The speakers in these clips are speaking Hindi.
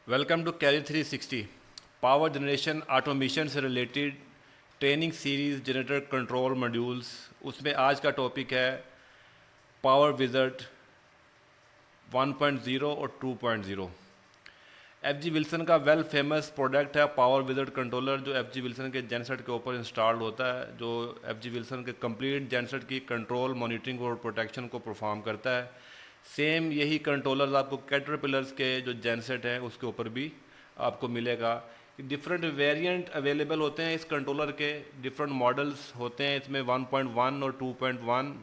वेलकम टू कैरी 360 पावर जनरेशन ऑटोमेशन से related training series generator control modules. उसमें आज का टॉपिक है पावर विज़र्ड 1.0 और 2.0। एफ जी विल्सन का वेल फेमस प्रोडक्ट है पावर विज़र्ड कंट्रोलर, जो एफ जी विल्सन के जेनसेट के ऊपर इंस्टॉल्ड होता है, जो एफ जी विल्सन के कंप्लीट जेनसेट की कंट्रोल, मॉनिटरिंग और प्रोटेक्शन को परफॉर्म करता है। सेम यही कंट्रोलर्स आपको कैटरपिलर्स के जो जेनसेट हैं उसके ऊपर भी आपको मिलेगा। डिफरेंट वेरिएंट अवेलेबल होते हैं इस कंट्रोलर के, डिफरेंट मॉडल्स होते हैं इसमें 1.1 और 2.1,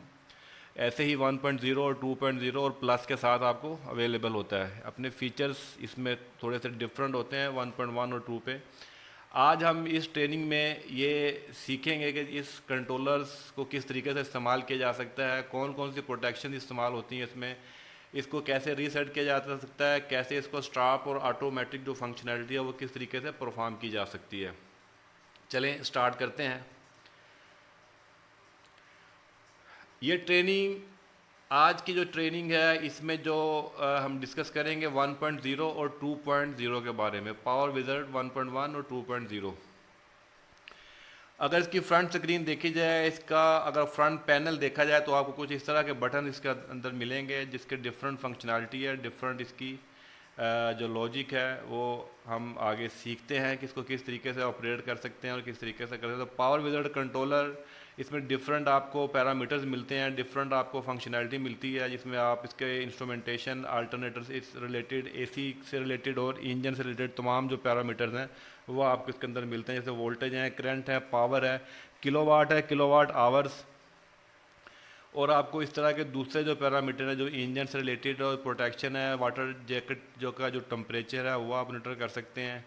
ऐसे ही 1.0 और 2.0 और प्लस के साथ आपको अवेलेबल होता है। अपने फीचर्स इसमें थोड़े से डिफरेंट होते हैं 1.1 और 2 पे। आज हम इस ट्रेनिंग में ये सीखेंगे कि इस कंट्रोलर्स को किस तरीके से इस्तेमाल किया जा सकता है, कौन कौन सी प्रोटेक्शन इस्तेमाल होती हैं इसमें, इसको कैसे रीसेट किया जा सकता है, कैसे इसको स्टॉप और ऑटोमेटिक जो फंक्शनैलिटी है वो किस तरीके से परफॉर्म की जा सकती है। चलें स्टार्ट करते हैं। ये ट्रेनिंग, आज की जो ट्रेनिंग है इसमें जो हम डिस्कस करेंगे 1.0 और 2.0 के बारे में, पावर विज़र्ड 1.1 और 2.0। अगर इसकी फ्रंट स्क्रीन देखी जाए, इसका अगर फ्रंट पैनल देखा जाए तो आपको कुछ इस तरह के बटन इसके अंदर मिलेंगे जिसके डिफरेंट फंक्शनैलिटी है, डिफरेंट इसकी जो लॉजिक है वो हम आगे सीखते हैं कि इसको किस तरीके से ऑपरेट कर सकते हैं और किस तरीके से कर सकते हैं। तो पावर विज़र्ड कंट्रोलर, इसमें डिफरेंट आपको पैरामीटर्स मिलते हैं, डिफरेंट आपको फंक्शनैलिटी मिलती है, जिसमें आप इसके इंस्ट्रूमेंटेशन, अल्टरनेटर्स इस रिलेटेड, एसी से रिलेटेड और इंजन से रिलेटेड तमाम जो पैरामीटर्स हैं वो आपको इसके अंदर मिलते हैं। जैसे वोल्टेज है, करंट है, पावर है, किलोवाट है, किलोवाट आवर्स, और आपको इस तरह के दूसरे जो पैरामीटर है जो इंजन से रिलेटेड और प्रोटेक्शन है, वाटर जैकेट जो का जो टेम्परेचर है वो आप मॉनिटर कर सकते हैं।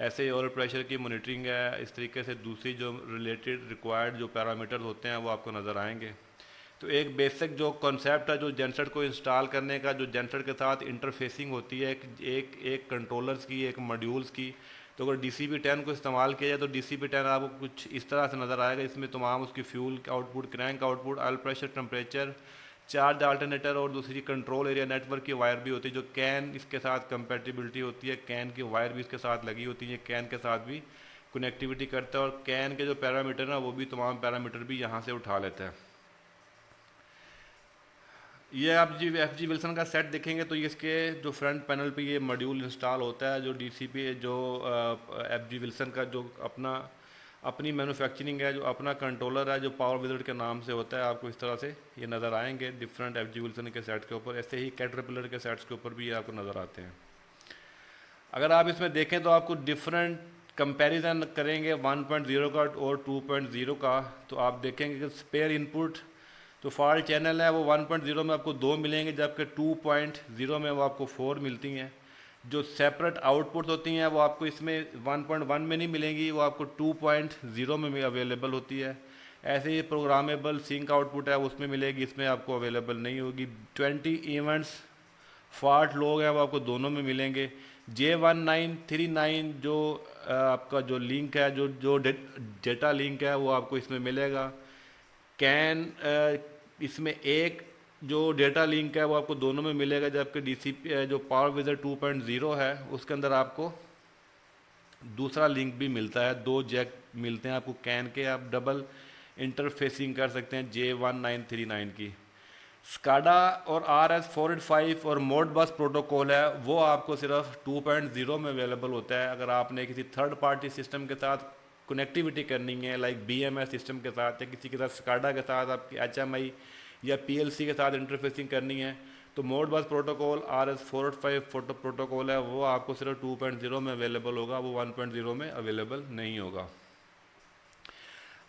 ऐसे ही ऑयल प्रेशर की मॉनिटरिंग है। इस तरीके से दूसरी जो रिलेटेड रिक्वायर्ड जो पैरामीटर होते हैं वो आपको नज़र आएंगे। तो एक बेसिक जो कॉन्सेप्ट है जो जेनसेट को इंस्टॉल करने का, जो जेनसेट के साथ इंटरफेसिंग होती है एक एक कंट्रोलर्स की, एक मॉड्यूल्स की। तो अगर DCP-10 को इस्तेमाल किया जाए तो DCP-10 आपको कुछ इस तरह से नज़र आएगा। इसमें तमाम उसकी fuel output, crank output, oil pressure, temperature, charge alternator और दूसरी कंट्रोल एरिया नेटवर्क की वायर भी होती है, जो कैन इसके साथ कंपेटिबिलिटी होती है, कैन की वायर भी इसके साथ लगी होती है, कैन के साथ भी कनेक्टिविटी करता है, और कैन के जो पैरामीटर हैं वो भी तमाम पैरामीटर भी यहाँ से उठा लेता है। ये आप जी एफ जी विल्सन का सेट देखेंगे तो ये इसके जो फ्रंट पैनल पे ये मॉड्यूल इंस्टॉल होता है, जो DCP जो एफ जी विल्सन का जो अपनी मैन्युफैक्चरिंग है, जो अपना कंट्रोलर है, जो पावर विज़र्ड के नाम से होता है। आपको इस तरह से ये नज़र आएंगे डिफरेंट एफ जी विल्सन के सेट के ऊपर। ऐसे ही कैटरपिलर के सेट्स के ऊपर भी ये आपको नज़र आते हैं। अगर आप इसमें देखें तो आपको डिफरेंट कंपैरिजन करेंगे 1.0 का और 2.0 का, तो आप देखेंगे कि स्पेयर इनपुट तो फॉल्ट चैनल है वो 1.0 में आपको 2 मिलेंगे, जबकि 2.0 में वो आपको 4 मिलती हैं। जो सेपरेट आउटपुट होती हैं वो आपको इसमें 1.1 में नहीं मिलेंगी, वो आपको 2.0 में अवेलेबल होती है। ऐसे ही प्रोग्रामेबल सिंक आउटपुट है उसमें मिलेगी, इसमें आपको अवेलेबल नहीं होगी। 20 इवेंट्स फॉल्ट लोग हैं वो आपको दोनों में मिलेंगे। J1939 जो आपका जो लिंक है, जो जो डेटा लिंक है वो आपको इसमें मिलेगा। कैन इसमें एक जो डेटा लिंक है वो आपको दोनों में मिलेगा, जबकि DCP जो पावर विज़र्ड 2.0 है उसके अंदर आपको दूसरा लिंक भी मिलता है। 2 जैक मिलते हैं आपको कैन के, आप डबल इंटरफेसिंग कर सकते हैं J1939 की। स्काडा और RS485 और मोडबस प्रोटोकॉल है वो आपको सिर्फ 2.0 में अवेलेबल होता है। अगर आपने किसी थर्ड पार्टी सिस्टम के साथ कनेक्टिविटी करनी है, लाइक BMS सिस्टम के साथ या किसी के साथ स्काडा के साथ आपकी HMI या PLC के साथ इंटरफेसिंग करनी है, तो मोडबस प्रोटोकॉल RS485 प्रोटोकॉल है वो आपको सिर्फ 2.0 में अवेलेबल होगा, वो 1.0 में अवेलेबल नहीं होगा।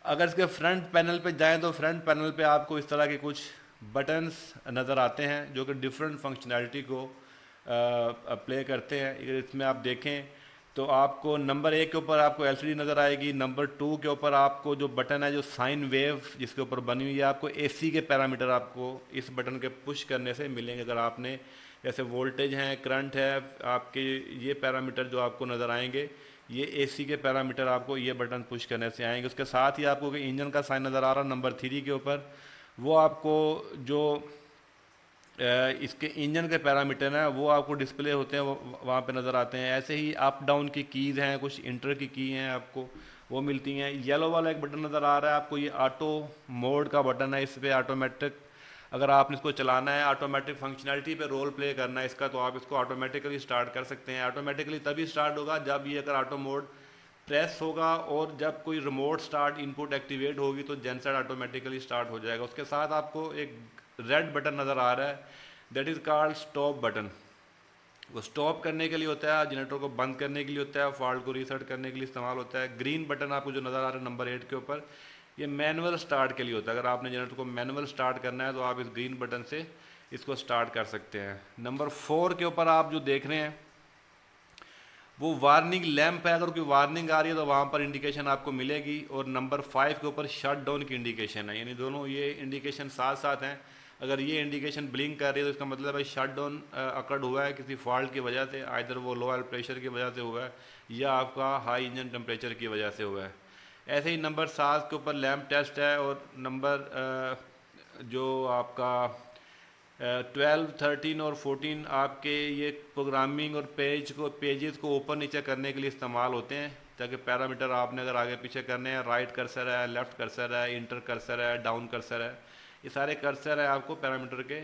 अगर इसके फ्रंट पैनल पे जाएं तो फ्रंट पैनल पे आपको इस तरह के कुछ बटन्स नज़र आते हैं जो कि डिफरेंट फंक्शनैलिटी को प्ले करते हैं। अगर इसमें आप देखें तो आपको नंबर 1 के ऊपर आपको LCD नज़र आएगी, नंबर 2 के ऊपर आपको जो बटन है जो साइन वेव जिसके ऊपर बनी हुई है, आपको AC के पैरामीटर आपको इस बटन के पुश करने से मिलेंगे। अगर आपने जैसे वोल्टेज है, करंट है, आपके ये पैरामीटर जो आपको नज़र आएंगे, ये AC के पैरामीटर आपको ये बटन पुश करने से आएंगे। उसके साथ ही आपको इंजन का साइन नज़र आ रहा है नंबर 3 के ऊपर, वो आपको जो इसके इंजन के पैरामीटर हैं वो आपको डिस्प्ले होते हैं, वहाँ पे नज़र आते हैं। ऐसे ही अप डाउन की कीज़ हैं, कुछ इंटर की की हैं आपको वो मिलती हैं। येलो वाला एक बटन नज़र आ रहा है आपको, ये ऑटो मोड का बटन है। इस पर ऑटोमेटिक अगर आपने इसको चलाना है, ऑटोमेटिक फंक्शनैलिटी पे रोल प्ले करना है इसका, तो आप इसको ऑटोमेटिकली स्टार्ट कर सकते हैं। ऑटोमेटिकली तभी स्टार्ट होगा जब ये अगर ऑटो मोड प्रेस होगा, और जब कोई रिमोट स्टार्ट इनपुट एक्टिवेट होगी तो जेनसेट ऑटोमेटिकली स्टार्ट हो जाएगा। उसके साथ आपको एक रेड बटन नज़र आ रहा है, that is called stop button. वो स्टॉप करने के लिए होता है, जनरेटर को बंद करने के लिए होता है, फॉल्ट को रीसेट करने के लिए इस्तेमाल होता है। ग्रीन बटन आपको जो नज़र आ रहा है नंबर 8 के ऊपर, ये मैनुअल स्टार्ट के लिए होता है। अगर आपने जनरेटर को मैनुअल स्टार्ट करना है तो आप इस ग्रीन बटन से इसको स्टार्ट कर सकते हैं। नंबर 4 के ऊपर आप जो देख रहे हैं वो वार्निंग लैंप है। अगर कोई वार्निंग आ रही है तो वहाँ पर इंडिकेशन आपको मिलेगी। और नंबर 5 के ऊपर शट डाउन की इंडिकेशन है, यानी दोनों ये इंडिकेशन साथ साथ हैं। अगर ये इंडिकेशन ब्लिंक कर रही है तो इसका मतलब है शट डाउन अकर्ड हुआ है किसी फॉल्ट की वजह से, आइदर वो लो ऑयल प्रेशर की वजह से हुआ है या आपका हाई इंजन टेम्परेचर की वजह से हुआ है। ऐसे ही नंबर 7 के ऊपर लैंप टेस्ट है। और नंबर जो आपका 12, 13 और 14 आपके ये प्रोग्रामिंग और पेजेस को ऊपर नीचे करने के लिए इस्तेमाल होते हैं, ताकि पैरामीटर आपने अगर आगे पीछे करने हैं, राइट कर्सर है, लेफ़्ट कर्सर है, इंटर कर्सर है, डाउन कर्सर है, ये सारे कर्सर है आपको पैरामीटर के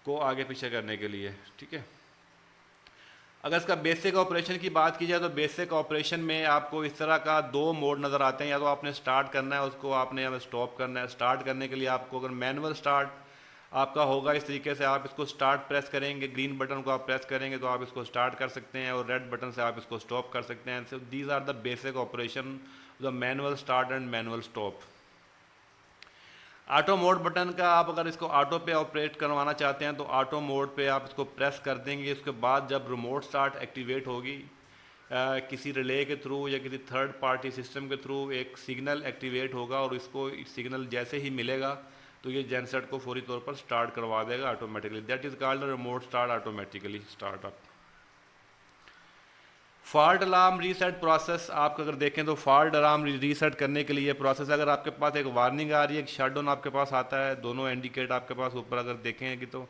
को आगे पीछे करने के लिए। ठीक है, अगर इसका बेसिक ऑपरेशन की बात की जाए तो बेसिक ऑपरेशन में आपको इस तरह का 2 मोड नज़र आते हैं। या तो आपने स्टार्ट करना है उसको, आपने या स्टॉप करना है। स्टार्ट करने के लिए आपको अगर मैनुअल स्टार्ट आपका होगा इस तरीके से, आप इसको स्टार्ट प्रेस करेंगे, ग्रीन बटन को आप प्रेस करेंगे तो आप इसको स्टार्ट कर सकते हैं, और रेड बटन से आप इसको स्टॉप कर सकते हैं। So these are the basic operation, the manual start and manual stop. Auto mode button का आप अगर इसको ऑटो पे ऑपरेट करवाना चाहते हैं तो ऑटो मोड पे आप इसको प्रेस कर देंगे। उसके बाद जब रिमोट स्टार्ट एक्टिवेट होगी किसी रिले के थ्रू या किसी थर्ड पार्टी सिस्टम के थ्रू एक सिग्नल एक्टिवेट होगा, और इसको सिग्नल जैसे ही मिलेगा तो ये जेनसेट को फौरी तौर पर स्टार्ट करवा देगा automatically. That is called remote start automatically startup. Fault alarm reset process आप अगर देखें तो फॉल्ट अलार्म रीसेट करने के लिए प्रोसेस, अगर आपके पास एक वार्निंग आ रही है, एक शटडाउन आपके पास आता है, दोनों इंडिकेट आपके पास ऊपर अगर देखें कि तो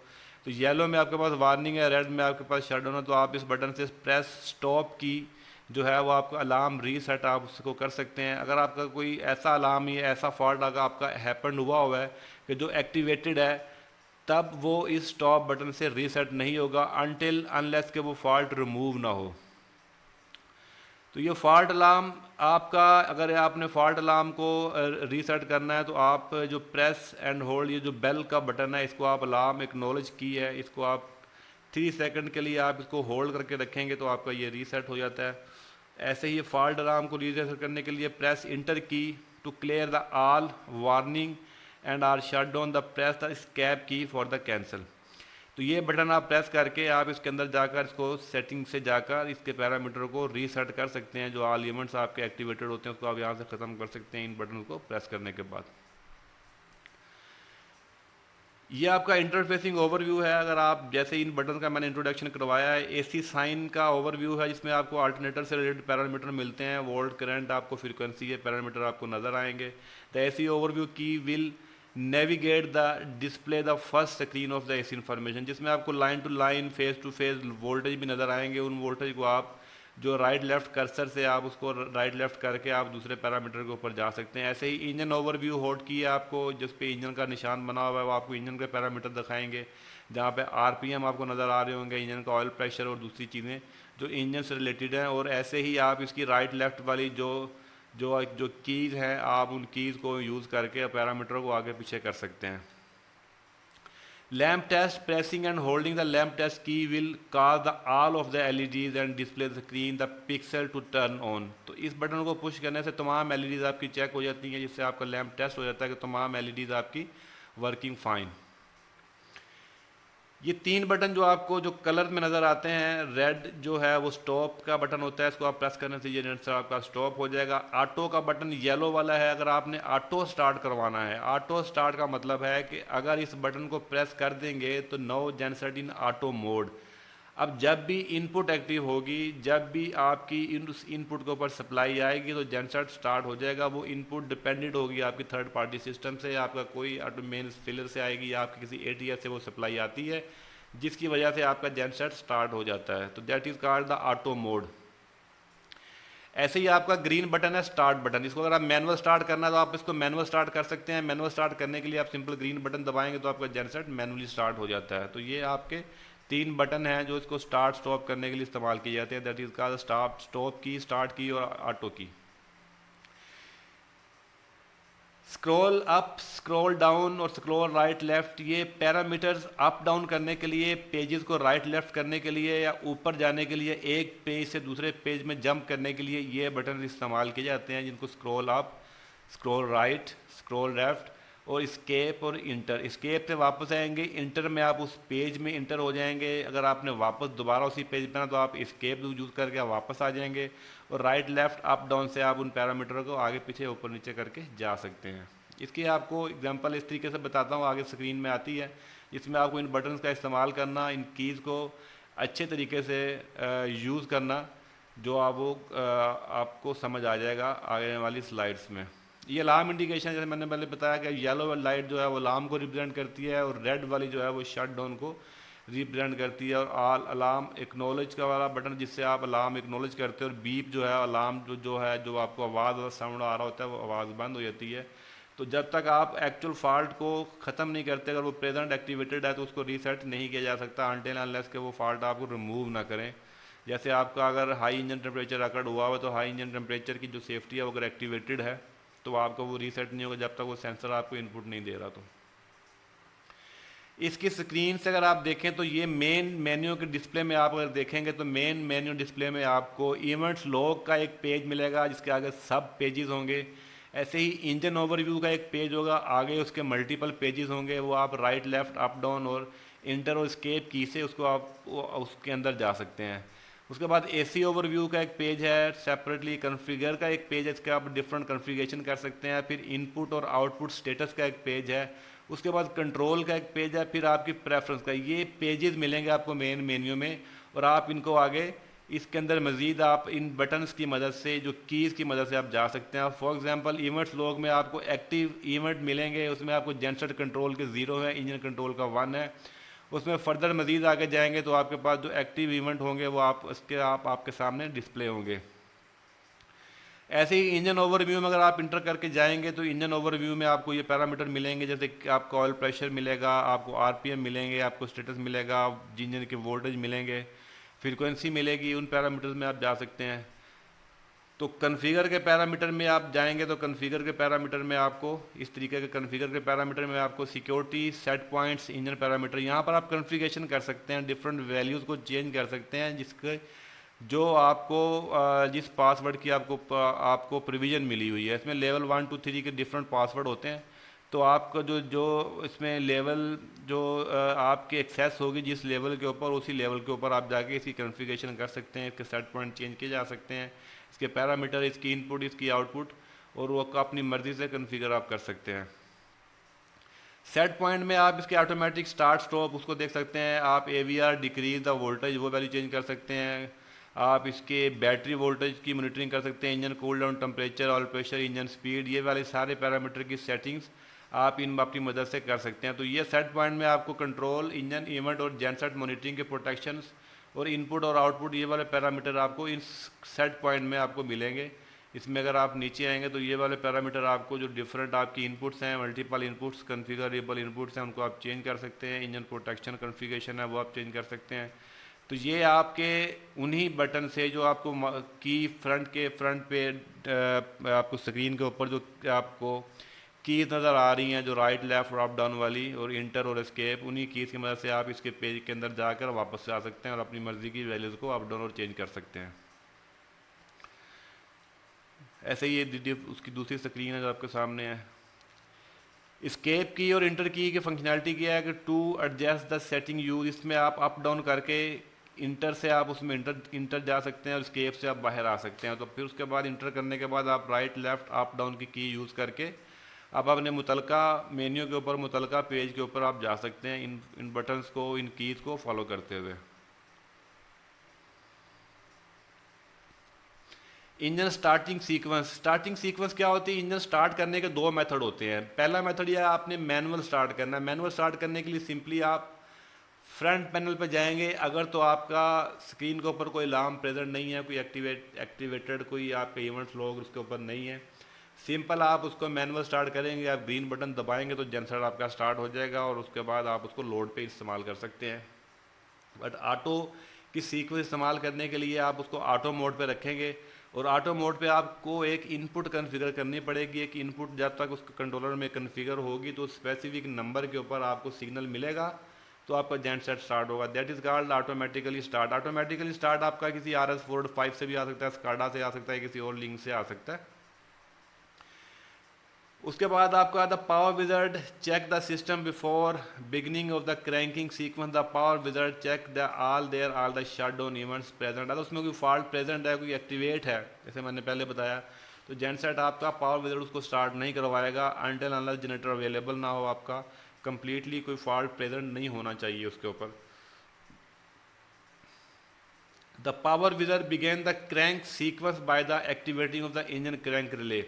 येलो में आपके पास वार्निंग है, रेड में आपके पास शटडाउन है, तो आप इस बटन से प्रेस स्टॉप की जो है वो आपका अलार्म रीसेट आप उसको कर सकते हैं। अगर आपका कोई ऐसा अलार्म या ऐसा फॉल्ट अगर आपका हैपन हुआ है कि जो एक्टिवेटेड है, तब वो इस स्टॉप बटन से रीसेट नहीं होगा अनटिल अनलेस के वो फॉल्ट रिमूव ना हो। तो ये फॉल्ट अलार्म आपका, अगर आपने फॉल्ट अलार्म को रीसेट करना है तो आप जो प्रेस एंड होल्ड, ये जो बेल का बटन है, इसको आप अलार्म एक्नॉलेज की है, इसको आप 3 सेकंड के लिए आप इसको होल्ड करके रखेंगे तो आपका ये रीसेट हो जाता है। ऐसे ही फॉल्ट अलार्म को रीसेट करने के लिए press enter key to clear the all warning and or shut down the press the escape key for the cancel. तो ये बटन आप प्रेस करके आप इसके अंदर जाकर इसको सेटिंग से जाकर इसके पैरामीटर को रीसेट कर सकते हैं। जो ऑल इवेंट्स आपके एक्टिवेटेड होते हैं उसको आप यहाँ से ख़त्म कर सकते हैं इन बटन को प्रेस करने के बाद। ये आपका इंटरफेसिंग ओवरव्यू है। अगर आप जैसे इन बटन का मैंने इंट्रोडक्शन करवाया है, एसी साइन का ओवरव्यू है जिसमें आपको अल्टरनेटर से रिलेटेड पैरामीटर मिलते हैं, वोल्ट करंट आपको फ्रीक्वेंसी के पैरामीटर आपको नज़र आएंगे। The AC overview key will navigate the display the first screen of the AC information, जिसमें आपको line to line phase to phase voltage भी नज़र आएंगे। उन वोल्टेज को आप जो राइट लेफ्ट कर्सर से आप उसको राइट लेफ्ट करके आप दूसरे पैरामीटर के ऊपर जा सकते हैं। ऐसे ही इंजन ओवरव्यू होल्ड की है आपको, जिस पे इंजन का निशान बना हुआ है वो आपको इंजन के पैरामीटर दिखाएंगे, जहाँ पे आरपीएम आपको नज़र आ रहे होंगे, इंजन का ऑयल प्रेशर और दूसरी चीज़ें जो इंजन से रिलेटेड हैं। और ऐसे ही आप इसकी राइट लेफ्ट वाली जो जो जो कीज़ हैं आप उन कीज़ को यूज़ करके पैरामीटर को आगे पीछे कर सकते हैं। Lamp test, pressing and holding the lamp test key will cause the all of the LEDs and display the screen the pixel to turn on। तो इस बटन को पुश करने से तमाम LEDs आपकी चेक हो जाती हैं, जिससे आपका लैम्प टेस्ट हो जाता है कि तमाम LEDs आपकी वर्किंग फाइन। ये 3 बटन जो आपको जो कलर में नज़र आते हैं, रेड जो है वो स्टॉप का बटन होता है, इसको आप प्रेस करने से ये जनरेटर आपका स्टॉप हो जाएगा। ऑटो का बटन येलो वाला है, अगर आपने ऑटो स्टार्ट करवाना है। ऑटो स्टार्ट का मतलब है कि अगर इस बटन को प्रेस कर देंगे तो नो जनरेटर इन ऑटो मोड। अब जब भी इनपुट एक्टिव होगी, जब भी आपकी उस इनपुट के ऊपर सप्लाई आएगी तो जनसेट स्टार्ट हो जाएगा। वो इनपुट डिपेंडेंट होगी आपकी थर्ड पार्टी सिस्टम से, आपका कोई मेन फिलर से आएगी या आपकी किसी एटीएस से वो सप्लाई आती है, जिसकी वजह से आपका जनसेट स्टार्ट हो जाता है। तो that is called the auto mode. ऐसे ही आपका ग्रीन बटन है स्टार्ट बटन, इसको अगर आप मैनुअल स्टार्ट करना है तो आप इसको मैनुअल स्टार्ट कर सकते हैं। मैनुअल स्टार्ट करने के लिए आप सिंपल ग्रीन बटन दबाएंगे तो आपका जनसेट मैनुअली स्टार्ट हो जाता है। तो ये आपके 3 बटन हैं जो इसको स्टार्ट स्टॉप करने के लिए इस्तेमाल किए जाते हैं। दैट इज कॉल्ड स्टॉप की, स्टार्ट की और ऑटो की। स्क्रॉल अप, स्क्रॉल डाउन और स्क्रॉल राइट लेफ्ट, ये पैरामीटर्स अप डाउन करने के लिए, पेजेस को राइट लेफ्ट करने के लिए या ऊपर जाने के लिए, एक पेज से दूसरे पेज में जंप करने के लिए ये बटन इस्तेमाल किए जाते हैं, जिनको scroll up, scroll right, scroll left और स्केप और इंटर। स्केप से वापस आएंगे, इंटर में आप उस पेज में इंटर हो जाएंगे। अगर आपने वापस दोबारा उसी पेज पर ना तो आप स्केप यूज़ करके वापस आ जाएंगे। और राइट लेफ्ट अप डाउन से आप उन पैरामीटर को आगे पीछे ऊपर नीचे करके जा सकते हैं। इसकी आपको एग्जांपल इस तरीके से बताता हूँ, आगे स्क्रीन में आती है। इसमें आपको इन बटन्स का इस्तेमाल करना, इन कीज़ को अच्छे तरीके से यूज़ करना, जो आपको समझ आ जाएगा आगे वाली स्लाइड्स में। ये अलार्म इंडिकेशन, जैसे मैंने पहले बताया कि येलो लाइट जो है वो अलार्म को रिप्रेजेंट करती है और रेड वाली जो है वो शट डाउन को रिप्रेजेंट करती है। और ऑल अलार्म एक्नॉलेज का वाला बटन, जिससे आप अलार्म एक्नॉलेज करते हैं, और बीप जो है अलार्म जो है जो आपको आवाज़ साउंड आ रहा होता है वो आवाज़ बंद हो जाती है। तो जब तक आप एक्चुअल फॉल्ट को ख़त्म नहीं करते, अगर वो प्रेजेंट एक्टिवेटेड है तो उसको रीसेट नहीं किया जा सकता अनटिल अनलेस के वो फॉल्ट आपको रिमूव ना करें। जैसे आपका अगर हाई इंजन टेम्परेचर अकड़ हुआ हो तो हाई इंजन टेम्परेचर की जो सेफ्टी है वो अगर एक्टिवेटेड है तो आपको वो रीसेट नहीं होगा जब तक वो सेंसर आपको इनपुट नहीं दे रहा। तो इसकी स्क्रीन से अगर आप देखें तो ये मेन मेन्यू के डिस्प्ले में आप अगर देखेंगे तो मेन मेन्यू डिस्प्ले में आपको इवेंट्स लॉग का एक पेज मिलेगा, जिसके आगे सब पेजेस होंगे। ऐसे ही इंजन ओवरव्यू का एक पेज होगा, आगे उसके मल्टीपल पेजेस होंगे। वो आप राइट लेफ्ट अप डाउन और इंटर और स्केप की से उसको आप उसके अंदर जा सकते हैं। उसके बाद एसी ओवरव्यू का एक पेज है, सेपरेटली कॉन्फ़िगर का एक पेज है, इसका आप डिफरेंट कॉन्फ़िगरेशन कर सकते हैं। फिर इनपुट और आउटपुट स्टेटस का एक पेज है। उसके बाद कंट्रोल का एक पेज है, फिर आपकी प्रेफरेंस का। ये पेजेस मिलेंगे आपको मेन मेन्यू में, और आप इनको आगे इसके अंदर मज़ीद आप इन बटन्स की मदद से, जो कीज़ की मदद से आप जा सकते हैं। फॉर एग्जांपल इवेंट्स लॉग में आपको एक्टिव इवेंट मिलेंगे, उसमें आपको जेनसेट कंट्रोल के 0 है, इंजन कंट्रोल का 1 है। उसमें फर्दर मज़ीद आगे जाएंगे तो आपके पास जो एक्टिव इवेंट होंगे वो आपके सामने डिस्प्ले होंगे। ऐसे ही इंजन ओवरव्यू में अगर आप इंटर करके जाएंगे तो इंजन ओवरव्यू में आपको ये पैरामीटर मिलेंगे, जैसे कि आपको ऑयल प्रेशर मिलेगा, आपको आरपीएम मिलेंगे, आपको स्टेटस मिलेगा, इंजन के वोल्टेज मिलेंगे, फ्रीक्वेंसी मिलेगी। उन पैरामीटर्स में आप जा सकते हैं। तो कन्फिगर के पैरामीटर में आप जाएंगे तो कन्फिगर के पैरामीटर में आपको इस तरीके के कन्फिगर के पैरामीटर में आपको security, set points, engine parameter, यहाँ पर आप कन्फिगरेशन कर सकते हैं, डिफरेंट वैल्यूज़ को चेंज कर सकते हैं, जिसके जो आपको जिस पासवर्ड की आपको प्रोविज़न मिली हुई है। इसमें लेवल 1 2 3 के डिफरेंट पासवर्ड होते हैं। तो आपका जो जो इसमें लेवल जो आपकी एक्सेस होगी जिस लेवल के ऊपर, उसी लेवल के ऊपर आप जाके इसकी कॉन्फ़िगरेशन कर सकते हैं, इसके सेट पॉइंट चेंज किए जा सकते हैं, इसके पैरामीटर, इसकी इनपुट, इसकी आउटपुट, और वो अपनी मर्ज़ी से कॉन्फ़िगर आप कर सकते हैं। सेट पॉइंट में आप इसके ऑटोमेटिक स्टार्ट स्टॉप उसको देख सकते हैं। आप AVR डिक्रीज द वोल्टेज वो वैल्यू चेंज कर सकते हैं। आप इसके बैटरी वोल्टेज की मॉनिटरिंग कर सकते हैं, engine cool down temperature, oil pressure, engine speed, ये वाले सारे पैरामीटर की सेटिंग्स आप इन अपनी मदद से कर सकते हैं। तो ये सेट पॉइंट में आपको कंट्रोल, इंजन इवेंट और जेनसेट मॉनिटरिंग के प्रोटेक्शंस और इनपुट और आउटपुट, ये वाले पैरामीटर आपको इस सेट पॉइंट में आपको मिलेंगे। इसमें अगर आप नीचे आएंगे तो ये वाले पैरामीटर आपको जो डिफरेंट आपकी इनपुट्स हैं, मल्टीपल इनपुट्स, कॉन्फ़िगरेबल इनपुट्स हैं, उनको आप चेंज कर सकते हैं। इंजन प्रोटेक्शन कॉन्फ़िगरेशन है वो आप चेंज कर सकते हैं। तो ये आपके उन्हीं बटन से जो आपको की फ्रंट पे आपको स्क्रीन के ऊपर जो आपको कीज़ नज़र आ रही हैं, जो राइट लेफ्ट और अप डाउन वाली और इंटर और एस्केप, उन्हीं कीज़ की मदद से आप इसके पेज के अंदर जाकर वापस से आ सकते हैं और अपनी मर्ज़ी की वैल्यूज़ को अप डाउन और चेंज कर सकते हैं। ऐसे ही ये उसकी दूसरी स्क्रीन है जो आपके सामने है। एस्केप की और इंटर की फंक्शनैलिटी क्या है कि to adjust the setting use, इसमें आप अप डाउन करके इंटर से आप उसमें इंटर जा सकते हैं और एस्केप से आप बाहर आ सकते हैं। तो फिर उसके बाद इंटर करने के बाद आप राइट लेफ्ट अप डाउन की यूज़ करके आप अपने मुतलका मेन्यू के ऊपर, मुतलका पेज के ऊपर आप जा सकते हैं इन बटन्स को, इन कीज़ को फॉलो करते हुए। इंजन स्टार्टिंग सीक्वेंस क्या होती है? इंजन स्टार्ट करने के दो मेथड होते हैं। पहला मेथड यह आपने मैनुअल स्टार्ट करना है। मैनुअल स्टार्ट करने के लिए सिंपली आप फ्रंट पैनल पर जाएंगे। अगर तो आपका स्क्रीन के ऊपर कोई अलार्म प्रेजेंट नहीं है, कोई एक्टिवेटेड कोई आपके इवेंट्स लॉग उसके ऊपर नहीं है, सिंपल आप उसको मैनुअल स्टार्ट करेंगे, आप ग्रीन बटन दबाएंगे तो जनरेटर आपका स्टार्ट हो जाएगा और उसके बाद आप उसको लोड पे इस्तेमाल कर सकते हैं। बट ऑटो की सीक्वेंस इस्तेमाल करने के लिए आप उसको ऑटो मोड पे रखेंगे और ऑटो मोड पे आपको एक इनपुट कन्फिगर करनी पड़ेगी। एक इनपुट जब तक उस कंट्रोलर में कन्फिगर होगी तो स्पेसिफिक नंबर के ऊपर आपको सिग्नल मिलेगा तो आपका जेनसेट स्टार्ट होगा। That is called automatically start. Automatically start आपका किसी RS485 से भी आ सकता है, स्काडा से आ सकता है, किसी और लिंक से आ सकता है। उसके बाद आपका the power wizard check the system before beginning of the cranking sequence. The power wizard check the all the shut down events present. अगर उसमें कोई फॉल्ट प्रेजेंट है, कोई एक्टिवेट है, जैसे मैंने पहले बताया, तो जेनसेट आपका पावर विजर्ड उसको स्टार्ट नहीं करवाएगा अनटिल अनलेस जनरेटर अवेलेबल ना हो। आपका कंप्लीटली कोई फॉल्ट प्रेजेंट नहीं होना चाहिए उसके ऊपर। The power wizard begin the crank sequence by the activating of the engine crank relay.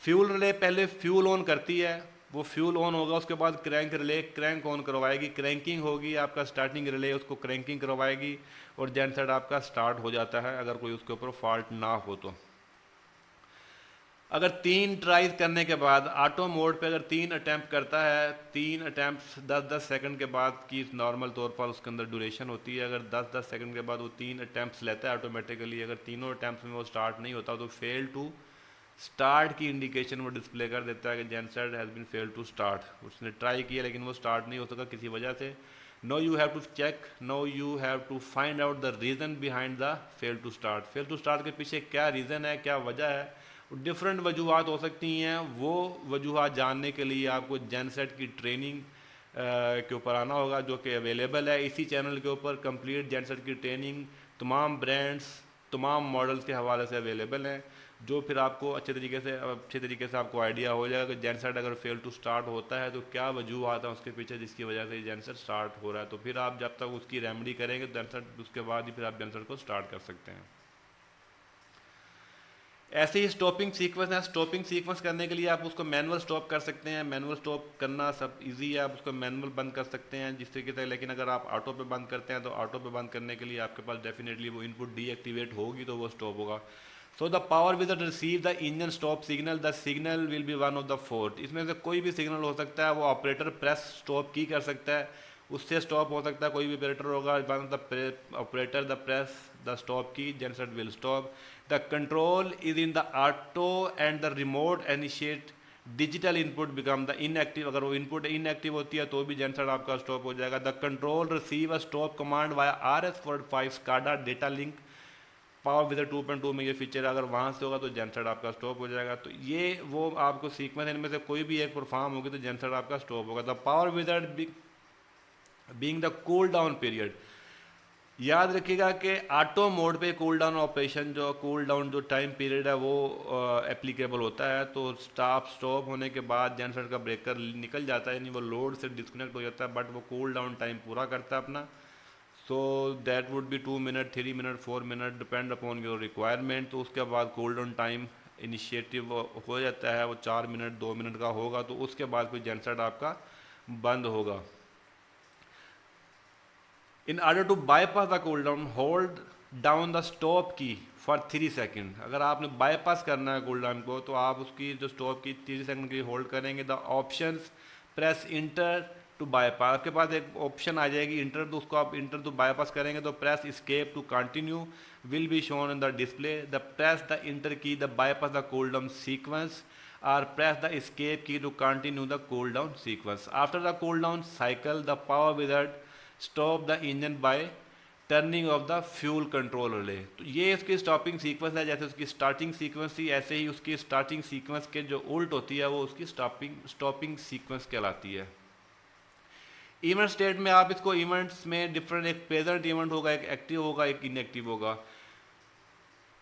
Fuel relay पहले फ्यूल ऑन करती है, वो फ्यूल ऑन होगा, उसके बाद क्रैंक रिले क्रैंक ऑन करवाएगी, क्रैंकिंग होगी, आपका स्टार्टिंग रिले उसको क्रैंकिंग करवाएगी और जेनसेट आपका स्टार्ट हो जाता है अगर कोई उसके ऊपर फॉल्ट ना हो तो। अगर 3 ट्राइज करने के बाद ऑटो मोड पे अगर 3 अटैम्प्ट करता है, 3 अटैम्प्ट 10-10 सेकंड के बाद की नॉर्मल तौर पर उसके अंदर ड्यूरेशन होती है। अगर 10-10 सेकंड के बाद वो 3 अटैम्प्ट लेता है ऑटोमेटिकली, अगर तीनों अटैम्प्ट में वो स्टार्ट नहीं होता तो फेल टू स्टार्ट की इंडिकेशन वो डिस्प्ले कर देता है कि genset has been fail to start. उसने ट्राई किया लेकिन वो स्टार्ट नहीं हो सका किसी वजह से। No you have to check, no you have to find out the reason behind the fail to start. Fail to start के पीछे क्या रीज़न है, क्या वजह है, डिफरेंट वजूहत हो सकती हैं। वो वजूहत जानने के लिए आपको जेनसेट की ट्रेनिंग के ऊपर आना होगा जो कि अवेलेबल है इसी चैनल के ऊपर। कंप्लीट जेनसेट की ट्रेनिंग तमाम ब्रांड्स तमाम मॉडल्स के हवाले से अवेलेबल हैं, जो फिर आपको अच्छे तरीके से आपको आइडिया हो जाएगा कि जेनसेट अगर फेल टू स्टार्ट होता है तो क्या वजूहत है उसके पीछे जिसकी वजह से जेनसेट स्टार्ट हो रहा है। तो फिर आप जब तक उसकी रेमेडी करेंगे जेनसेट, उसके बाद ही फिर आप जेनसेट को स्टार्ट कर सकते हैं। ऐसे ही स्टॉपिंग सीक्वेंस है। स्टॉपिंग सीक्वेंस करने के लिए आप उसको मैनुअल स्टॉप कर सकते हैं। मैनुअल स्टॉप करना सब इजी है, आप उसको मैनुअल बंद कर सकते हैं जिस तरीके से। लेकिन अगर आप ऑटो पे बंद करते हैं तो ऑटो पे बंद करने के लिए आपके पास डेफिनेटली वो इनपुट डीएक्टिवेट होगी तो वो स्टॉप होगा। So the power wizard receive the engine stop signal, the signal will be one of the 4। इसमें से कोई भी सिग्नल हो सकता है, वो ऑपरेटर प्रेस स्टॉप की कर सकता है, उससे स्टॉप हो सकता है, कोई भी ऑपरेटर होगा, operator the press the stop key, genset will stop. The control is in the auto and the remote initiate digital input become the inactive. अगर वो इनपुट इनएक्टिव होती है तो भी जेनसेट आपका स्टॉप हो जाएगा। The control receive a stop command via RS485 SCADA data link. Power wizard 2.2 में ये फीचर अगर वहाँ से होगा तो जेनसेट आपका स्टॉप हो जाएगा। तो ये वो आपको सीक्वेंस इनमें से कोई भी एक परफॉर्म होगी तो जेनसेट आपका स्टॉप होगा। The power wizard being the cool down period, याद रखिएगा कि ऑटो मोड पे कूल डाउन ऑपरेशन जो कूल डाउन जो टाइम पीरियड है वो एप्लीकेबल होता है। तो स्टॉप होने के बाद जेनसेट का ब्रेकर निकल जाता है, यानी वो लोड से डिस्कनेक्ट हो जाता है, बट वो कूल डाउन टाइम पूरा करता है अपना। So that would be 2 minute, 3 minute, 4 minute, depend upon your requirement. तो उसके बाद कूल डाउन टाइम इनिशिएटिव हो जाता है, वो 4 मिनट 2 मिनट का होगा, तो उसके बाद कोई जेनसेट आपका बंद होगा। In order to bypass the cooldown, hold down the stop key for 3 second. अगर आपने बाईपास करना है कूलडाउन को तो आप उसकी जो स्टॉप की 3 सेकंड के लिए होल्ड करेंगे। The options press enter to bypass, आपके पास एक ऑप्शन आ जाएगी इंटर, तो उसको आप इंटर टू बाईपास करेंगे तो press escape to continue will be shown in the display. The press the enter key the bypass the cooldown sequence or press the escape key to continue the cool down sequence. After the cool down cycle, the power wizard stop the engine by turning of the fuel control relay. तो ये इसकी स्टॉपिंग सीक्वेंस है। जैसे उसकी स्टार्टिंग सीक्वेंस थी ऐसे ही उसकी स्टार्टिंग सीक्वेंस के जो उल्ट होती है वो उसकी स्टॉपिंग सीक्वेंस कहलाती है। इवेंट स्टेट में आप इसको इवेंट्स में डिफरेंट, एक प्रेजेंट इवेंट होगा, एक एक्टिव होगा, एक इनएक्टिव होगा।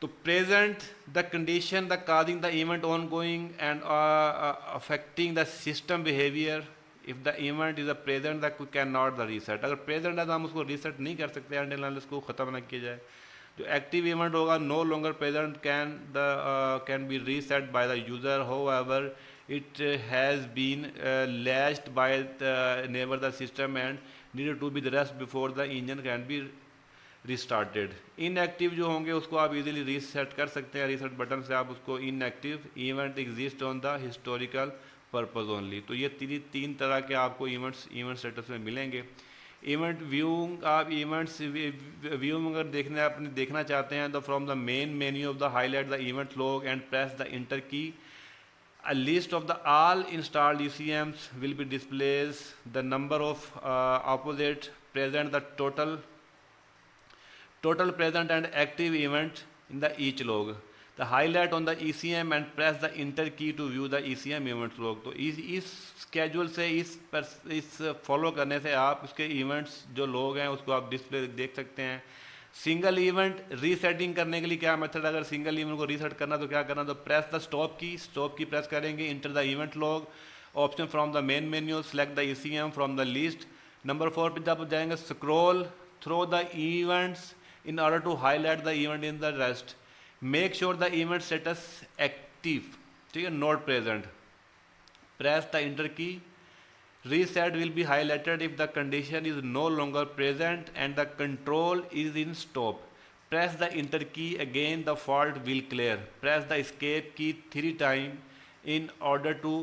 तो present the condition the causing the event ongoing and affecting the system behaviour. If the event is a present that we cannot the reset. अगर प्रेजेंट है तो हम उसको रीसेट नहीं कर सकते अनटिल उसको ख़त्म ना किया जाए। जो एक्टिव इवेंट होगा no longer present can be reset by the user, however it has been latched by the enable the system and needed to be the rest before the engine can be restarted. Inactive जो होंगे उसको आप इजीली रीसेट कर सकते हैं, रीसेट बटन से आप उसको inactive event exist on the historical purpose only. तो ये तीन तरह के आपको इवेंट स्टेटस में मिलेंगे। इवेंट व्यूइंग, आप इवेंट्स व्यूइंग अगर देखना चाहते हैं तो from the main menu of the highlight the event log and press the enter की। A list of the all installed ECMs will be displays, the number of opposite present, the total present and active event in the each log. The highlight on the ECM and press the enter key to view the ECM event log. तो इस स्केड्यूल से इस फॉलो करने से आप उसके इवेंट्स जो लोग हैं उसको आप डिस्प्ले देख सकते हैं। सिंगल इवेंट रीसेटिंग करने के लिए क्या मेथड, अगर सिंगल इवेंट को रीसेट करना तो क्या करना, तो press the stop key press करेंगे, enter the event log option from the main menu, select the ECM from the list. Number 4 पे जब जाएंगे scroll through the events in order to highlight the event in the rest, make sure the event status active, ठीक है, not present, press the enter key. Reset will be highlighted if the condition is no longer present and the control is in stop. Press the enter key again, the fault will clear. Press the escape key 3 times in order to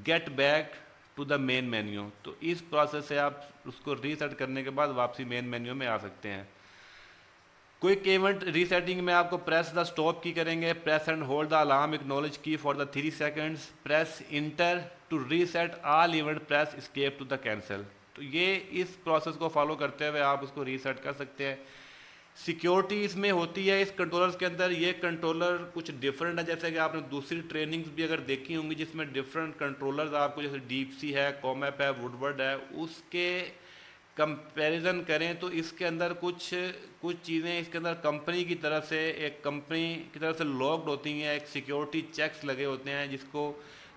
get back to the main menu. तो इस प्रोसेस से आप उसको रीसेट करने के बाद वापसी मेन मेन्यू में आ सकते हैं। क्विक इवेंट रीसेटिंग में आपको प्रेस द स्टॉप की करेंगे, press and hold the alarm acknowledge key for the 3 seconds, press enter to reset all event, press escape to the cancel. तो ये इस प्रोसेस को फॉलो करते हुए आप उसको रीसेट कर सकते हैं। सिक्योरिटी इसमें होती है इस कंट्रोलर्स के अंदर, ये कंट्रोलर कुछ डिफरेंट है, जैसे कि आपने दूसरी ट्रेनिंग्स भी अगर देखी होंगी जिसमें डिफरेंट कंट्रोलर्स आपको, जैसे डीप सी है, कॉमैप है, वुडवर्ड है, उसके कंपैरिजन करें तो इसके अंदर कुछ चीज़ें इसके अंदर कंपनी की तरफ से लॉक्ड होती हैं, एक सिक्योरिटी चेक्स लगे होते हैं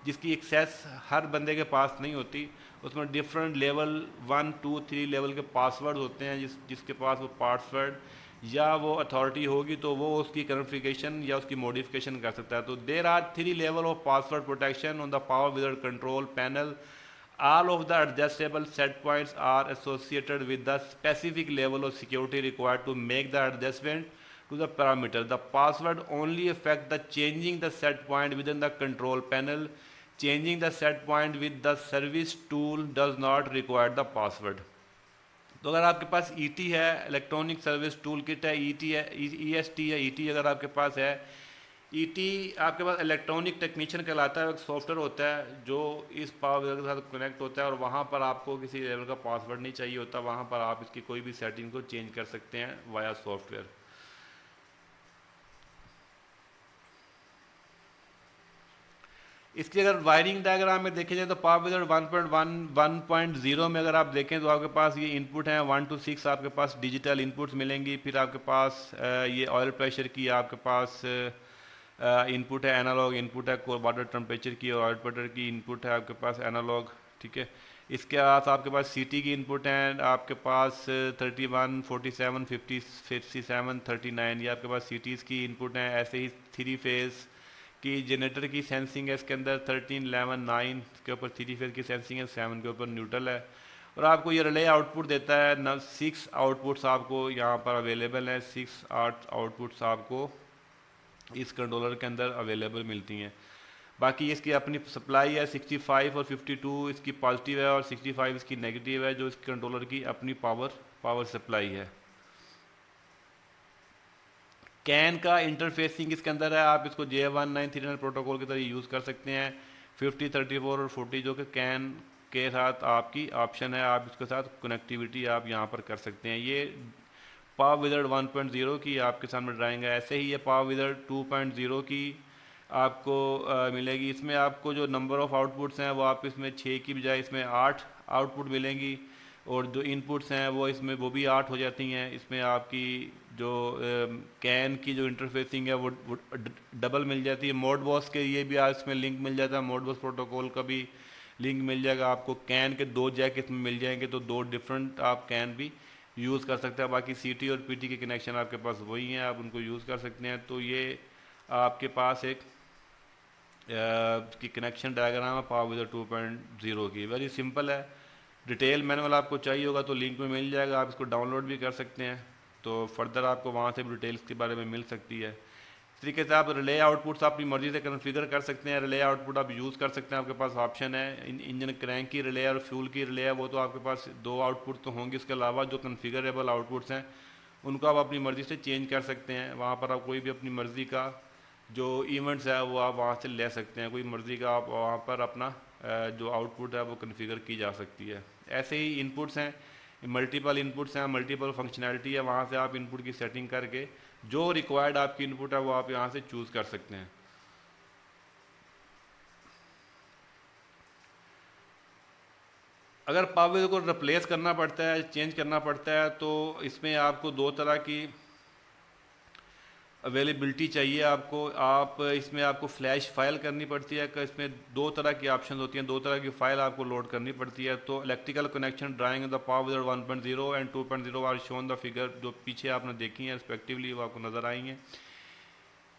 जिसकी एक्सेस हर बंदे के पास नहीं होती। उसमें डिफरेंट लेवल 1, 2, 3 लेवल के पासवर्ड होते हैं, जिसके पास वो पासवर्ड या वो अथॉरिटी होगी तो वो उसकी कॉन्फ़िगरेशन या उसकी मॉडिफिकेशन कर सकता है। तो there are 3 level of password protection on the power wizard control panel. All of the adjustable set points are associated with the specific level of security required to make the adjustment to the parameter. The password only affect the changing the set point within the control panel. Changing the set point with the service tool does not require the password. तो अगर आपके पास ET है, इलेक्ट्रॉनिक सर्विस टूल किट है, ET है, EST है, ET अगर आपके पास है, ET आपके पास इलेक्ट्रॉनिक टेक्नीशियन कहलाता है, एक सॉफ्टवेयर होता है जो इस पावर विज़ार्ड के साथ कनेक्ट होता है और वहाँ पर आपको किसी लेवल का पासवर्ड नहीं चाहिए होता, वहाँ पर आप इसकी कोई भी सेटिंग को चेंज कर सकते हैं वाया सॉफ्टवेयर। इसकी अगर वायरिंग डायग्राम में देखें जाए तो पावर विज़ार्ड 1.1.0 में अगर आप देखें तो आपके पास ये इनपुट हैं 1 to 6, आपके पास डिजिटल इनपुट्स मिलेंगी। फिर आपके पास ये ऑयल प्रेशर की आपके पास इनपुट है, एनालॉग इनपुट है, वाटर टेम्परेचर की और ऑयल प्रेशर की इनपुट है आपके पास एनालॉग, ठीक है। इसके बाद आपके पास CT की इनपुट हैं आपके पास 31, 47, 50, 57, 39, ये आपके पास CTs की इनपुट हैं। ऐसे ही 3 फेज़ की जनरेटर की सेंसिंग है इसके अंदर 13, 11, 9 के ऊपर 3 फेज़ की सेंसिंग है, 7 के ऊपर न्यूट्रल है। और आपको ये रिले आउटपुट देता है 6 आउटपुट्स आपको यहाँ पर अवेलेबल हैं, 6 आउटपुट्स आपको इस कंट्रोलर के अंदर अवेलेबल मिलती हैं। बाकी इसकी अपनी सप्लाई है 65 और 52 इसकी पॉजिटिव है और 65 इसकी नेगेटिव है, जो इस कंट्रोलर की अपनी पावर सप्लाई है। कैन का इंटरफेसिंग इसके अंदर है, आप इसको J1939 प्रोटोकॉल की तरह यूज़ कर सकते हैं। 50, 34 और 40 जो कि कैन के साथ आपकी ऑप्शन है, आप इसके साथ कनेक्टिविटी आप यहाँ पर कर सकते हैं। ये पावर विज़ार्ड 1.0 की आपके सामने ड्राइंग है। ऐसे ही ये पावर विज़ार्ड 2.0 की आपको मिलेगी। इसमें आपको जो नंबर ऑफ़ आउटपुट्स हैं वो आप इसमें 6 की बजाय इसमें 8 आउटपुट मिलेंगी और जो इनपुट्स हैं वो भी 8 हो जाती हैं। इसमें आपकी जो कैन की जो इंटरफेसिंग है वो डबल मिल जाती है। मोडबॉस के लिए भी आज इसमें लिंक मिल जाता है, मोडबॉस प्रोटोकॉल का भी लिंक मिल जाएगा आपको। कैन के 2 जैक इसमें मिल जाएंगे, तो 2 डिफरेंट आप कैन भी यूज़ कर सकते हैं। बाकी CT और PT के कनेक्शन आपके पास वही हैं, आप उनको यूज़ कर सकते हैं। तो ये आपके पास एक की कनेक्शन डायग्राम है पावर विजर 2.0 की, वेरी सिंपल है। डिटेल मैनुअल आपको चाहिए होगा तो लिंक में मिल जाएगा, आप इसको डाउनलोड भी कर सकते हैं, तो फर्दर आपको वहाँ से भी डिटेल्स के बारे में मिल सकती है। इस तरीके से आप रिले आउटपुट्स अपनी मर्जी से कन्फिगर कर सकते हैं। रिले आउटपुट आप यूज़ कर सकते हैं, आपके पास ऑप्शन है। इंजन क्रैंक की रिले और फ्यूल की रिले है, वो तो आपके पास दो आउटपुट तो होंगे। इसके अलावा जो कन्फिगरेबल आउटपुट्स हैं उनको आप अपनी मर्ज़ी से चेंज कर सकते हैं। वहाँ पर आप कोई भी अपनी मर्ज़ी का जो इवेंट्स है वो आप वहाँ से ले सकते हैं, कोई मर्ज़ी का आप वहाँ पर अपना जो आउटपुट है वो कन्फिगर की जा सकती है। ऐसे ही इनपुट्स हैं, मल्टीपल इनपुट्स हैं, मल्टीपल फंक्शनैलिटी है, वहाँ से आप इनपुट की सेटिंग करके जो रिक्वायर्ड आपकी इनपुट है वो आप यहाँ से चूज़ कर सकते हैं। अगर पावर को रिप्लेस करना पड़ता है, चेंज करना पड़ता है, तो इसमें आपको दो तरह की अवेलेबिलिटी चाहिए आपको। आप इसमें आपको फ्लैश फाइल करनी पड़ती है, इसमें दो तरह की ऑप्शन होती हैं, दो तरह की फ़ाइल आपको लोड करनी पड़ती है। तो electrical connection drawing the power wizard 1.0 and 2.0 are shown the figure, जो पीछे आपने देखी हैं रिस्पेक्टिवली वो आपको नज़र आई हैं।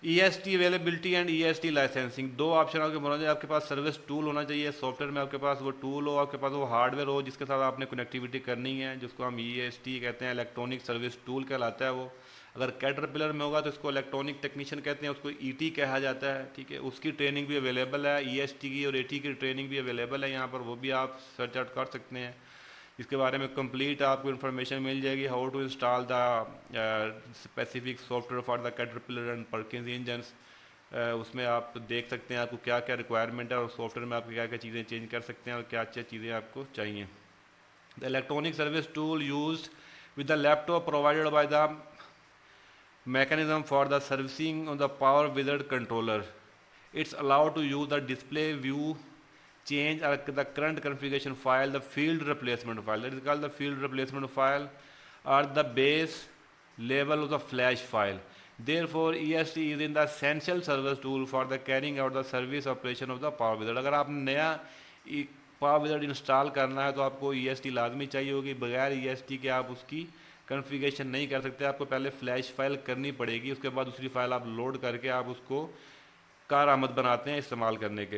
EST availability and EST licensing, दो ऑप्शन आपके होना चाहिए। आपके पास सर्विस टूल होना चाहिए, सॉफ्टवेयर में आपके पास वो टूल हो, आपके पास वो हार्डवेयर हो जिसके साथ आपने कनेक्टिविटी करनी है, जिसको हम EST कहते हैं, इलेक्ट्रॉनिक सर्विस टूल कहलाता है वो। अगर कैटरपिलर में होगा तो इसको इलेक्ट्रॉनिक टेक्नीशियन कहते हैं, उसको ET कहा जाता है, ठीक है। उसकी ट्रेनिंग भी अवेलेबल है, EST की और AT की ट्रेनिंग भी अवेलेबल है यहाँ पर, वो भी आप सर्च आउट कर सकते हैं। इसके बारे में कंप्लीट आपको इन्फॉर्मेशन मिल जाएगी, how to install the specific software for the Caterpillar and Perkins engines. उसमें आप देख सकते हैं आपको क्या क्या रिक्वायरमेंट है और सॉफ्टवेयर में आप क्या क्या चीज़ें चेंज कर सकते हैं और क्या क्या चीज़ें आपको चाहिए। The electronic service tool used with the laptop provided by the mechanism for the servicing of the power wizard controller. It's allowed to use the display view, change the current configuration file, the field replacement file, that is called the field replacement file, or the base level of the flash file. Therefore EST is in the essential service tool for the carrying out the service operation of the power wizard. अगर आपने नया पावर विजर्ड इंस्टॉल करना है तो आपको EST लाजमी चाहिए होगी, बगैर EST के आप उसकी कॉन्फ़िगरेशन नहीं कर सकते। आपको पहले फ्लैश फाइल करनी पड़ेगी, उसके बाद दूसरी फाइल आप लोड करके आप उसको कारआमद बनाते हैं इस्तेमाल करने के।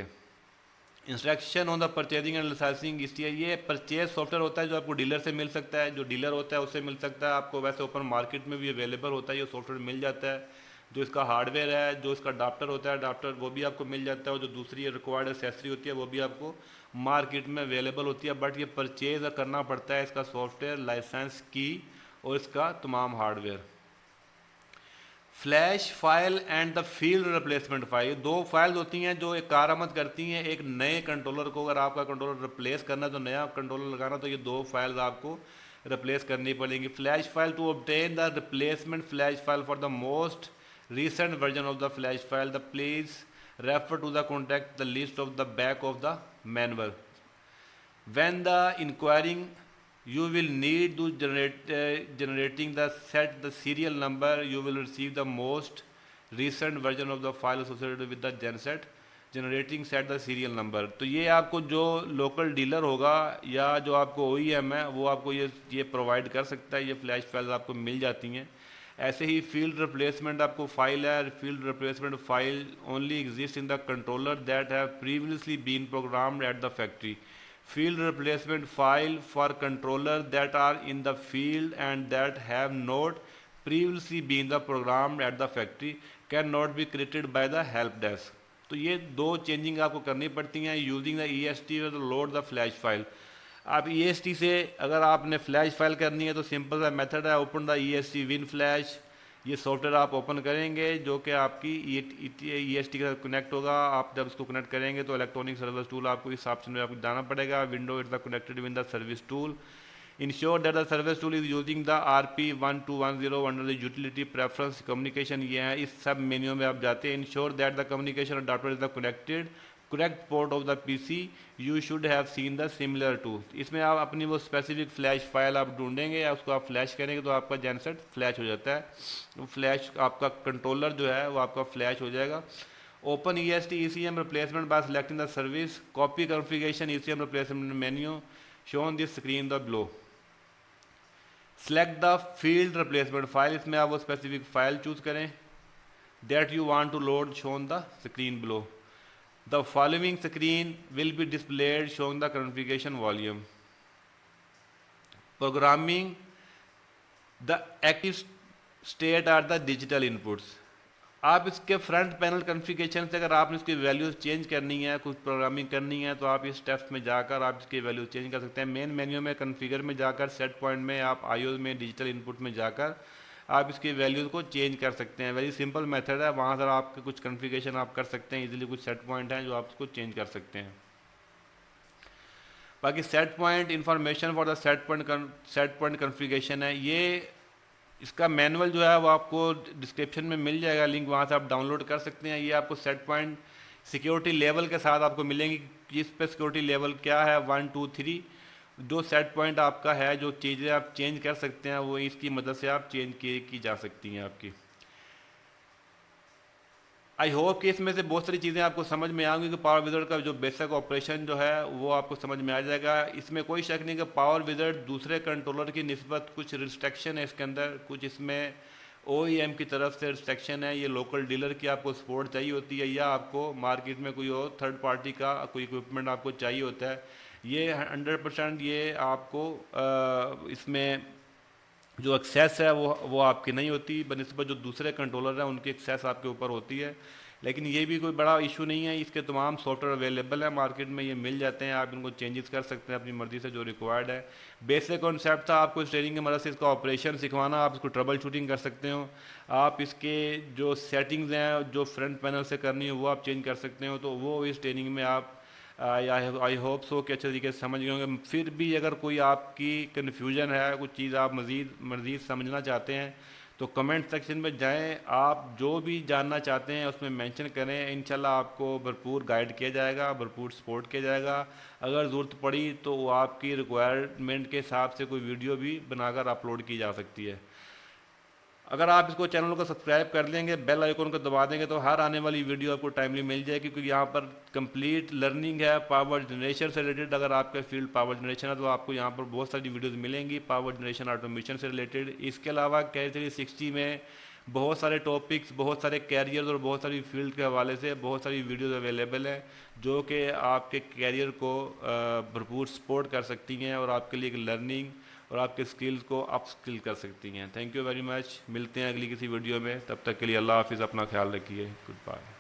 Instruction on the purchasing and licensing, इसलिए ये परचेज सॉफ्टवेयर होता है जो आपको डीलर से मिल सकता है, जो डीलर होता है उससे मिल सकता है, आपको वैसे ओपन मार्केट में भी अवेलेबल होता है, ये सॉफ्टवेयर मिल जाता है। जो इसका हार्डवेयर है, जो इसका अडाप्टर होता है, अडाप्टर वो भी आपको मिल जाता है, और जो दूसरी रिक्वायर्ड एसेसरी होती है वो भी आपको मार्केट में अवेलेबल होती है। बट ये परचेज करना पड़ता है इसका सॉफ्टवेयर, लाइसेंस की और इसका तमाम hardware. Flash file and the field replacement file, दो फाइल्स होती हैं जो एक कारआमद करती हैं एक नए कंट्रोलर को। अगर आपका कंट्रोलर रिप्लेस करना है तो नया कंट्रोलर लगाना, तो ये दो फाइल्स आपको रिप्लेस करनी पड़ेंगी। Flash file to obtain the replacement flash file for the most recent version of the flash file, the please refer to the contact the list of the back of the manual. When the inquiring, you will need to generating the set the serial number, you will receive the most recent version of the file associated with the genset, generating set the serial number। तो ये आपको जो लोकल डीलर होगा या जो आपको OEM है वो आपको ये प्रोवाइड कर सकता है, ये फ्लैश फाइल्स आपको मिल जाती हैं। ऐसे ही फील्ड रिप्लेसमेंट आपको फाइल है, field replacement file only exist in the controller that have previously been programmed at the factory. Field replacement file for controller that are in the field and that have not previously been the programmed at the factory cannot be created by the help desk. तो ये दो चेंजिंग आपको करनी पड़ती हैं using the EST to load the flash file. आप EST से अगर आपने फ्लैश फाइल करनी है तो सिंपल सा मेथड है, open the EST win flash. ये सॉफ्टवेयर आप ओपन करेंगे जो कि आपकी EST के साथ कनेक्ट होगा। आप जब इसको कनेक्ट करेंगे तो इलेक्ट्रॉनिक सर्विस टूल आपको इस ऑप्शन में आपको जाना पड़ेगा, window is the connected with the service tool. Ensure that the service tool is using the RP1210 under the utility preference communication, ये है इस सब मेन्यू में आप जाते हैं। Ensure that the communication adapter is the connected correct port of the PC, you should have seen the similar to. इसमें आप अपनी वो स्पेसिफिक फ्लैश फाइल आप ढूंढेंगे या उसको आप फ्लैश करेंगे तो आपका जेनसेट फ्लैश हो जाता है, वो फ्लैश आपका कंट्रोलर जो है वो आपका फ्लैश हो जाएगा। Open EST ECM replacement by selecting the service, copy configuration ECM replacement menu shown this screen the below. Select the field replacement file, इसमें आप वो स्पेसिफिक फाइल चूज़ करें that you want to load shown the screen below. The following screen will be displayed showing the configuration volume. Programming the active state are the digital inputs. आप इसके फ्रंट पैनल कॉन्फ़िगरेशन से अगर आपने इसकी वैल्यूज़ चेंज करनी है, कुछ प्रोग्रामिंग करनी है, तो आप इस स्टेप्स में जाकर आप इसकी वैल्यूज़ चेंज कर सकते हैं। मेन मेन्यू में कॉन्फ़िगर में जाकर, सेट पॉइंट में, आप आईओ में डिजिटल इनपुट में जाकर आप इसकी वैल्यूज़ को चेंज कर सकते हैं। वेरी सिंपल मेथड है, वहाँ से आपके कुछ कॉन्फ़िगरेशन आप कर सकते हैं इजीली। कुछ सेट पॉइंट हैं जो आप उसको चेंज कर सकते हैं। बाकी set point information for the set point configuration है, ये इसका मैनुअल जो है वो आपको डिस्क्रिप्शन में मिल जाएगा लिंक, वहाँ से आप डाउनलोड कर सकते हैं। ये आपको सेट पॉइंट सिक्योरिटी लेवल के साथ आपको मिलेंगी कि इस पे सिक्योरिटी लेवल क्या है, 1 2 3 जो सेट पॉइंट आपका है, जो चीज़ें आप चेंज कर सकते हैं वो इसकी मदद से आप चेंज की जा सकती हैं आपकी। आई होप कि इसमें से बहुत सारी चीज़ें आपको समझ में आएंगी कि पावर विज़ार्ड का जो बेसिक ऑपरेशन जो है वो आपको समझ में आ जाएगा। इसमें कोई शक नहीं कि पावर विज़ार्ड दूसरे कंट्रोलर की निस्बत कुछ रिस्ट्रिक्शन है इसके अंदर, कुछ इसमें OEM की तरफ से रिस्ट्रिक्शन है। ये लोकल डीलर की आपको सपोर्ट चाहिए होती है, या आपको मार्केट में कोई और थर्ड पार्टी का कोई इक्विपमेंट आपको चाहिए होता है। ये 100% ये आपको इसमें जो एक्सेस है वो आपकी नहीं होती, बनिस्बत जो दूसरे कंट्रोलर हैं उनकी एक्सेस आपके ऊपर होती है। लेकिन ये भी कोई बड़ा इशू नहीं है, इसके तमाम सॉफ्टवेयर अवेलेबल है मार्केट में, ये मिल जाते हैं, आप इनको चेंजेस कर सकते हैं अपनी मर्ज़ी से जो रिक्वायर्ड है। बेसिक कॉन्सेप्ट था आपको इस ट्रेनिंग की मदद से इसका ऑपरेशन सिखवाना, आप इसको ट्रबल शूटिंग कर सकते हो, आप इसके जो सेटिंग्स हैं जो फ्रंट पैनल से करनी है वो आप चेंज कर सकते हो। तो वो इस ट्रेनिंग में आप आई होप सो कि अच्छे तरीके से समझ गए होंगे। फिर भी अगर कोई आपकी कन्फ्यूजन है, कुछ चीज़ आप मज़ीद समझना चाहते हैं तो कमेंट सेक्शन में जाएं, आप जो भी जानना चाहते हैं उसमें मेंशन करें। इंशाल्लाह आपको भरपूर गाइड किया जाएगा, भरपूर सपोर्ट किया जाएगा। अगर ज़रूरत पड़ी तो वो आपकी रिक्वायरमेंट के हिसाब से कोई वीडियो भी बनाकर अपलोड की जा सकती है। अगर आप इसको चैनल को सब्सक्राइब कर लेंगे, बेल आइकन को दबा देंगे, तो हर आने वाली वीडियो आपको टाइमली मिल जाएगी, क्योंकि यहाँ पर कंप्लीट लर्निंग है पावर जनरेशन से रिलेटेड। अगर आपका फील्ड पावर जनरेशन है तो आपको यहाँ पर बहुत सारी वीडियोस मिलेंगी पावर जनरेशन ऑटोमेशन से रिलेटेड। इसके अलावा कैरियर 360 में बहुत सारे टॉपिक्स, बहुत सारे कैरियर्स और बहुत सारी फील्ड के हवाले से बहुत सारी वीडियोज़ अवेलेबल हैं जो कि आपके कैरियर को भरपूर सपोर्ट कर सकती हैं और आपके लिए एक लर्निंग और आपके स्किल्स को अप स्किल कर सकती हैं। थैंक यू वेरी मच, मिलते हैं अगली किसी वीडियो में, तब तक के लिए अल्लाह हाफिज़, अपना ख्याल रखिए, गुड बाय।